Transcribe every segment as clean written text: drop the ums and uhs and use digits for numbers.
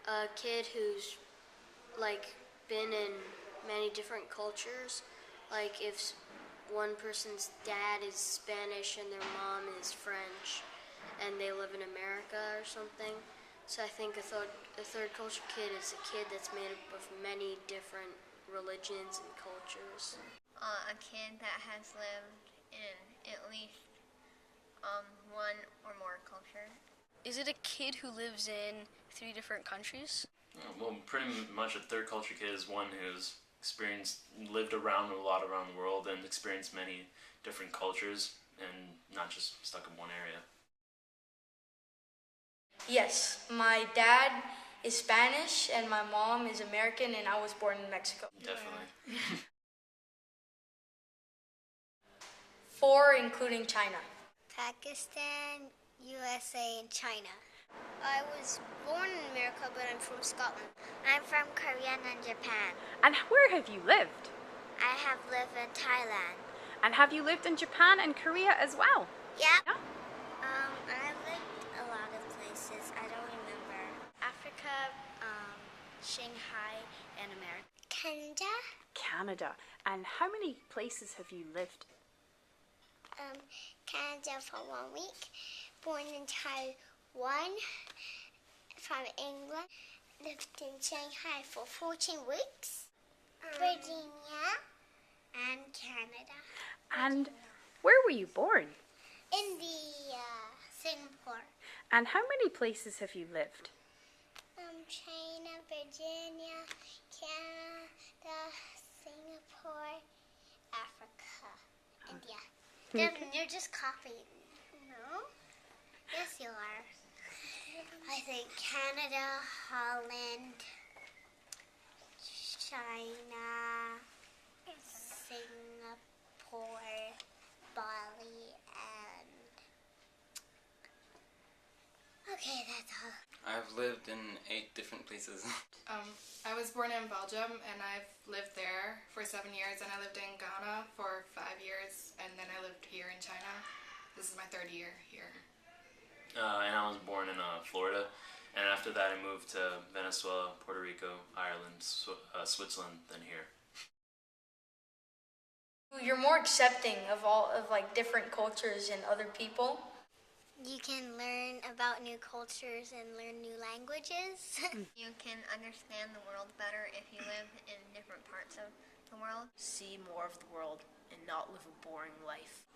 A kid who's like been in many different cultures. Like if one person's dad is Spanish and their mom is French, and they live in America or something. So I think a third culture kid is a kid that's made up of many different religions and cultures. A kid that has lived in at least one or more culture. Is it a kid who lives in 3 different countries? Well, pretty much a third culture kid is one who's lived around a lot around the world and experienced many different cultures and not just stuck in one area. Yes, my dad is Spanish and my mom is American and I was born in Mexico. Definitely. 4 including China. Pakistan, USA, and China. I was born in America, but I'm from Scotland. I'm from Korea and Japan. And where have you lived? I have lived in Thailand. And have you lived in Japan and Korea as well? Yeah. Yeah. I've lived a lot of places. I don't remember. Africa, Shanghai, and America. Canada. Canada. And how many places have you lived? Canada for 1 week. Born in Taiwan. From England. Lived in Shanghai for 14 weeks. Virginia. And Canada. And where were you born? India. Singapore. And how many places have you lived? China, Virginia, Canada, Singapore, Africa, India. You're just copying. No? Yes, you are. I think Canada, Holland, China, Singapore, Bali, and... Okay, that's all. I've lived in 8 different places. I was born in Belgium and I've lived there for 7 years, and I lived in Ghana for 5 years, and then I lived here in China. This is my 3rd year here. And I was born in Florida, and after that I moved to Venezuela, Puerto Rico, Ireland, Switzerland, then here. You're more accepting of like different cultures and other people. You can learn about new cultures and learn new languages. You can understand the world better if you live in different parts of the world. See more of the world and not live a boring life.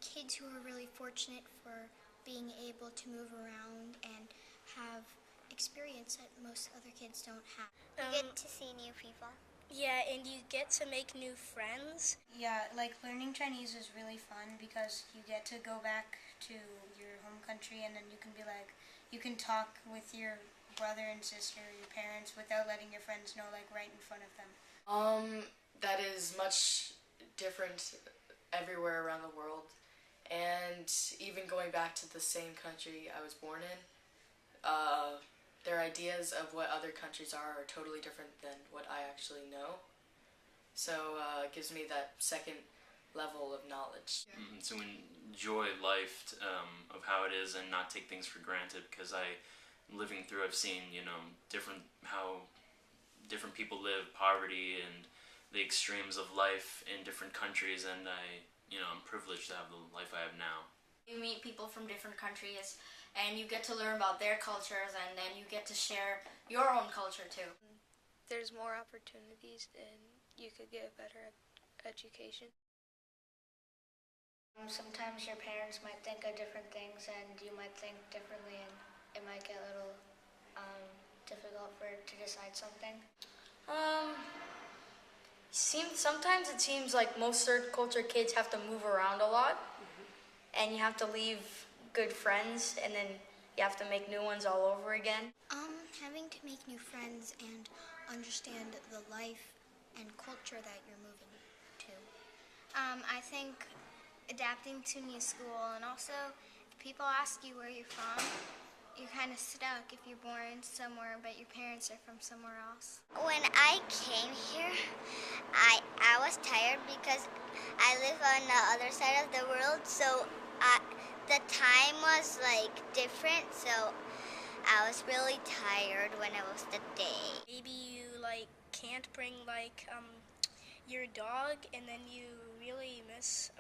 Kids who are really fortunate for being able to move around and have experience that most other kids don't have. You get to see new people. Yeah, and you get to make new friends. Yeah, like learning Chinese is really fun because you get to go back to your home country and then you can be like, you can talk with your brother and sister, your parents, without letting your friends know, like right in front of them. That is much different everywhere around the world. And even going back to the same country I was born in, their ideas of what other countries are totally different than what I actually know. So it gives me that second level of knowledge. To enjoy life of how it is and not take things for granted, because living through, I've seen, how different people live, poverty and the extremes of life in different countries, and I'm privileged to have the life I have now. You meet people from different countries and you get to learn about their cultures, and then you get to share your own culture too. There's more opportunities and you could get a better education. Sometimes your parents might think of different things and you might think differently, and it might get a little difficult to decide something. Sometimes it seems like most third culture kids have to move around a lot, and you have to leave good friends, and then you have to make new ones all over again. Having to make new friends and understand the life and culture that you're moving to. I think adapting to new school, and also if people ask you where you're from, you're kind of stuck if you're born somewhere but your parents are from somewhere else. When I came here, I was tired because I live on the other side of the world, so the time was like different, so I was really tired when it was the day. Maybe you can't bring your dog, and then you really miss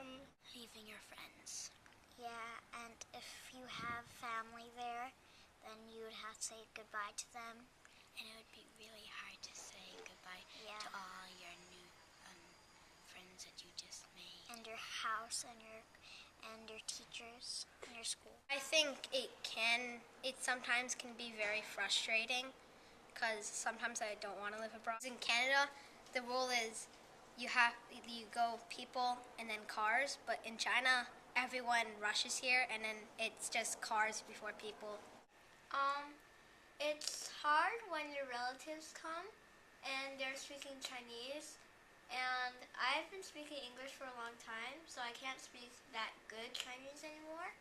Leaving your friends. Yeah, and if you have family there, then you would have to say goodbye to them. And it would be really hard to say goodbye to all your new friends that you just made. And your house and your teachers and your school. I think it sometimes can be very frustrating because sometimes I don't want to live abroad. In Canada, the rule is you go people and then cars, but in China, everyone rushes here and then it's just cars before people. It's hard when your relatives come and they're speaking Chinese, and I've been speaking English for a long time, so I can't speak that good Chinese anymore.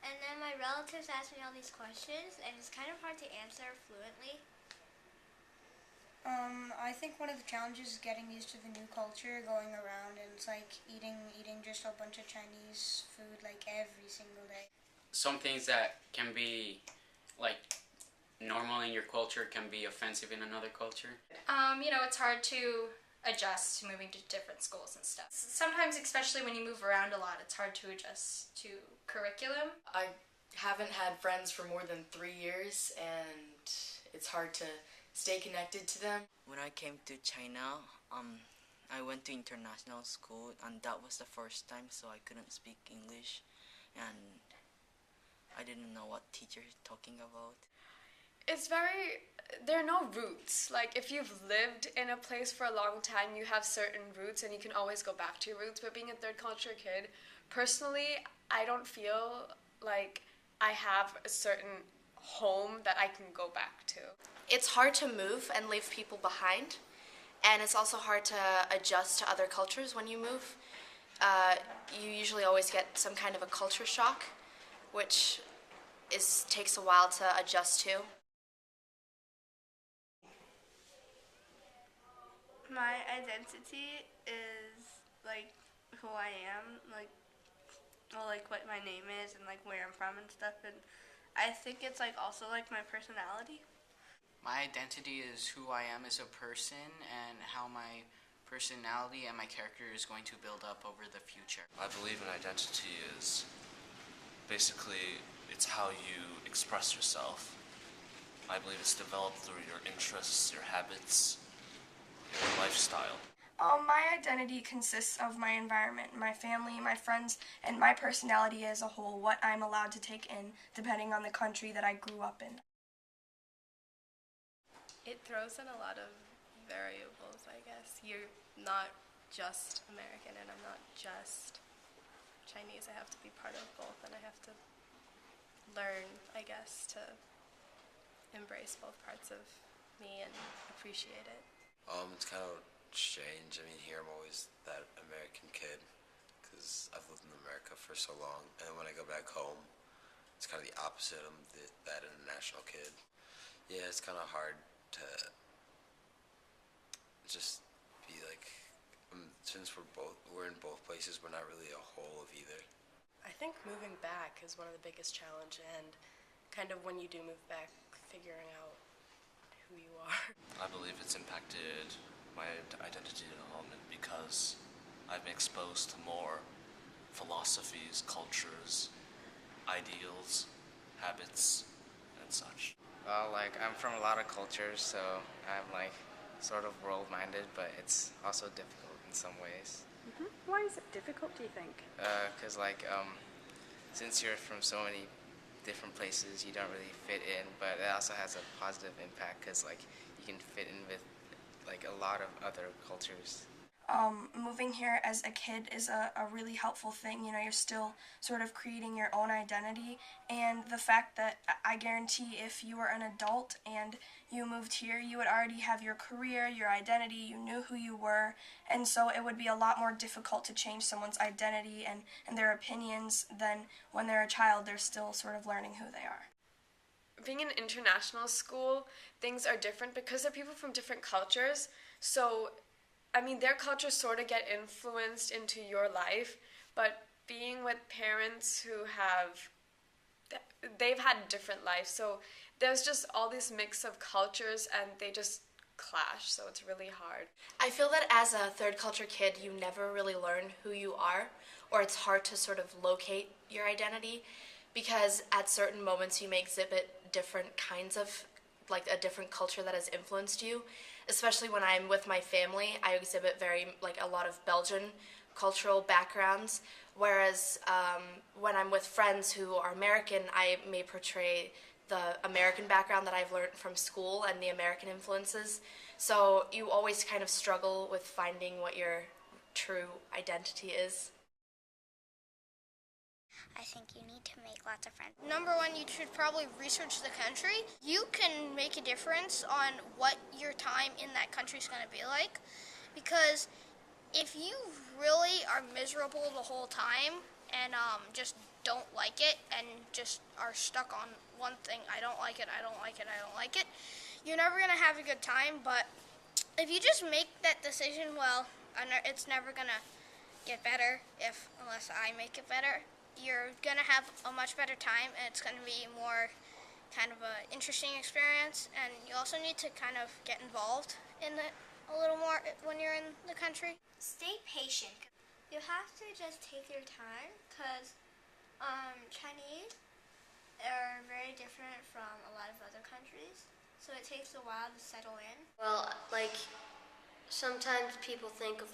And then my relatives ask me all these questions, and it's kind of hard to answer fluently. I think one of the challenges is getting used to the new culture, going around, and it's like eating just a bunch of Chinese food every single day. Some things that can be normal in your culture can be offensive in another culture. It's hard to adjust to moving to different schools and stuff. Sometimes, especially when you move around a lot, it's hard to adjust to curriculum. I haven't had friends for more than 3 years, and it's hard to stay connected to them. When I came to China, I went to international school, and that was the first time, so I couldn't speak English, and I didn't know what teacher is talking about. There are no roots. If you've lived in a place for a long time, you have certain roots and you can always go back to your roots. But being a third culture kid, personally, I don't feel like I have a certain home that I can go back to. It's hard to move and leave people behind, and it's also hard to adjust to other cultures when you move. You usually always get some kind of a culture shock, which takes a while to adjust to. My identity is who I am, what my name is and where I'm from and stuff, and I think it's also my personality. My identity is who I am as a person and how my personality and my character is going to build up over the future. I believe an identity is basically it's how you express yourself. I believe it's developed through your interests, your habits, your lifestyle. My identity consists of my environment, my family, my friends, and my personality as a whole, what I'm allowed to take in, depending on the country that I grew up in. It throws in a lot of variables, I guess. You're not just American, and I'm not just Chinese. I have to be part of both, and I have to learn, I guess, to embrace both parts of me and appreciate it. It's kind of strange. Here I'm always that American kid because I've lived in America for so long, and when I go back home, it's kind of the opposite. I'm that international kid. Yeah, it's kind of hard to just be since we're in both places, we're not really a whole of either. I think moving back is one of the biggest challenge, and kind of when you do move back, figuring out who you are. I believe it's impacted my identity at home because I've been exposed to more philosophies, cultures, ideals, habits, and such. Well, I'm from a lot of cultures, so I'm sort of world-minded, but it's also difficult in some ways. Mm-hmm. Why is it difficult, do you think? Because since you're from so many different places, you don't really fit in, but it also has a positive impact because you can fit in with a lot of other cultures. Moving here as a kid is a really helpful thing. You're still sort of creating your own identity, and the fact that I guarantee if you were an adult and you moved here, you would already have your career, your identity, you knew who you were, and so it would be a lot more difficult to change someone's identity and their opinions than when they're a child. They're still sort of learning who they are. Being in international school, things are different because they're people from different cultures, so their cultures sort of get influenced into your life, but being with parents who have they've had different lives, so there's just all this mix of cultures and they just clash, so it's really hard. I feel that as a third culture kid, you never really learn who you are, or it's hard to sort of locate your identity, because at certain moments you may exhibit different kinds of, like a different culture that has influenced you. Especially when I'm with my family, I exhibit a lot of Belgian cultural backgrounds, whereas when I'm with friends who are American, I may portray the American background that I've learned from school and the American influences. So you always kind of struggle with finding what your true identity is. I think you need to make lots of friends. Number one, you should probably research the country. You can make a difference on what your time in that country is going to be like, because if you really are miserable the whole time and just don't like it and just are stuck on one thing, I don't like it, I don't like it, I don't like it, you're never going to have a good time. But if you just make that decision, well, it's never going to get better unless I make it better. You're going to have a much better time, and it's going to be more kind of an interesting experience, and you also need to kind of get involved in it a little more when you're in the country. Stay patient. You have to just take your time, because Chinese are very different from a lot of other countries, so it takes a while to settle in. Well, sometimes people think of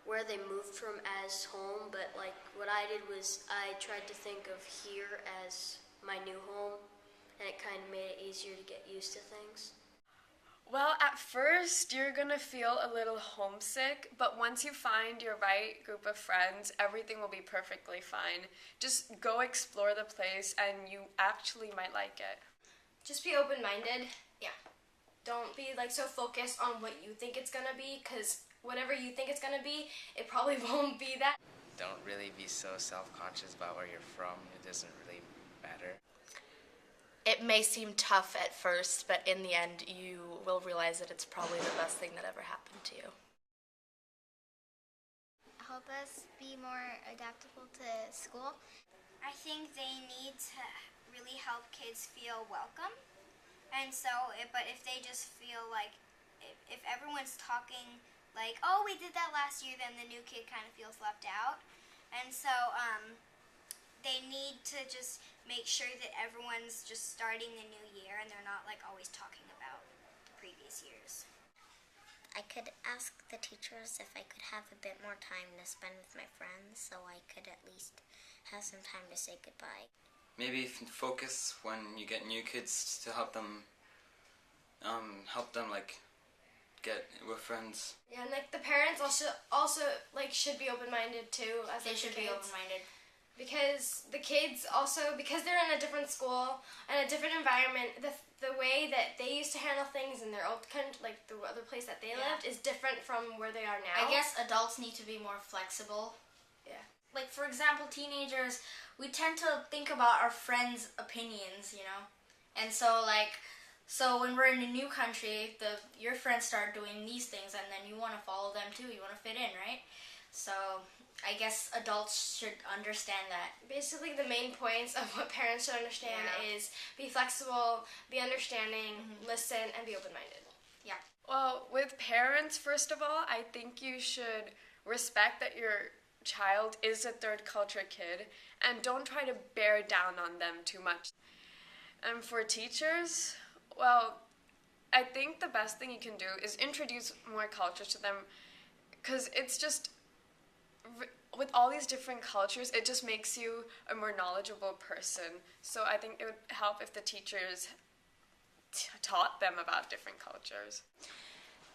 where they moved from as home, but what I did was I tried to think of here as my new home, and it kind of made it easier to get used to things. Well, at first you're gonna feel a little homesick, but once you find your right group of friends, everything will be perfectly fine. Just go explore the place and you actually might like it. Just be open-minded. Yeah. Don't be so focused on what you think it's gonna be, because whatever you think it's gonna be, it probably won't be that. Don't really be so self-conscious about where you're from. It doesn't really matter. It may seem tough at first, but in the end, you will realize that it's probably the best thing that ever happened to you. Help us be more adaptable to school. I think they need to really help kids feel welcome. And so, but if they just feel if everyone's talking oh, we did that last year, then the new kid kind of feels left out. And so they need to just make sure that everyone's just starting the new year and they're not always talking about the previous years. I could ask the teachers if I could have a bit more time to spend with my friends, so I could at least have some time to say goodbye. Maybe focus when you get new kids to help them get with friends. Yeah, and the parents also should be open-minded too. As They should be kids. open-minded. Because the kids also, because they're in a different school and a different environment, the way that they used to handle things in their old country, the other place that they lived, is different from where they are now. I guess adults need to be more flexible. Yeah. For example, teenagers, we tend to think about our friends' opinions, and so so when we're in a new country, your friends start doing these things, and then you want to follow them too. You want to fit in, right? So I guess adults should understand that. Basically, the main points of what parents should understand is be flexible, be understanding, listen, and be open-minded. Yeah. Well, with parents, first of all, I think you should respect that your child is a third culture kid and don't try to bear down on them too much. And for teachers, well, I think the best thing you can do is introduce more cultures to them, because it's just, with all these different cultures, it just makes you a more knowledgeable person. So I think it would help if the teachers taught them about different cultures.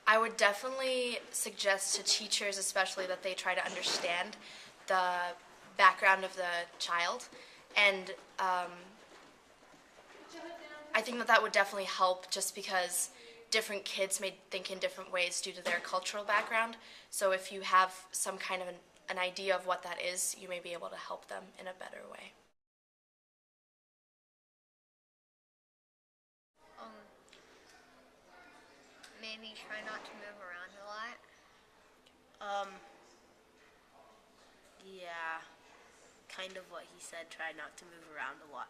I would definitely suggest to teachers especially that they try to understand the background of the child, and I think that would definitely help, just because different kids may think in different ways due to their cultural background. So if you have some kind of an idea of what that is, you may be able to help them in a better way. Maybe try not to move around a lot. Yeah, kind of what he said, try not to move around a lot.